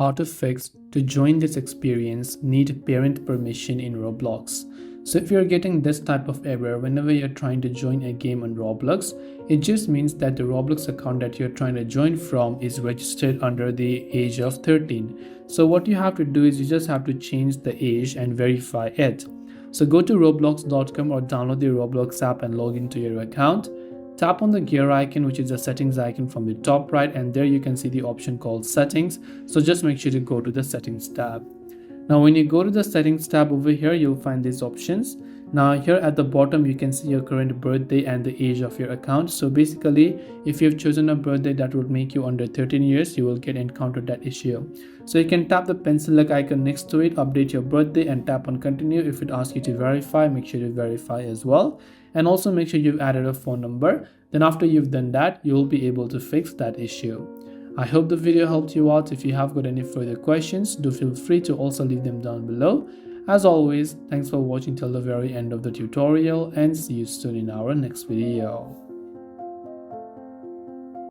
how to fix to join this experience need parent permission in Roblox. So if you're getting this type of error whenever you're trying to join a game on Roblox, it just means that the Roblox account that you're trying to join from is registered under the age of 13. So what you have to do is you just have to change the age and verify it. So go to roblox.com or download the Roblox app and log into your account. Tap on the gear icon, which is the settings icon from the top right, and there you can see the option called settings. So just make sure to go to the settings tab. Now when you go to the settings tab over here, you'll find these options. Now here at the bottom you can see your current birthday and the age of your account. So basically if you've chosen a birthday that would make you under 13 years, you will get encountered that issue. So you can tap the pencil like icon next to it, update your birthday, and tap on continue. If it asks you to verify, make sure to verify as well, and also make sure you've added a phone number. Then after you've done that, you will be able to fix that issue. I hope the video helped you out. If you have got any further questions, do feel free to also leave them down below. As always, thanks for watching till the very end of the tutorial, and see you soon in our next video.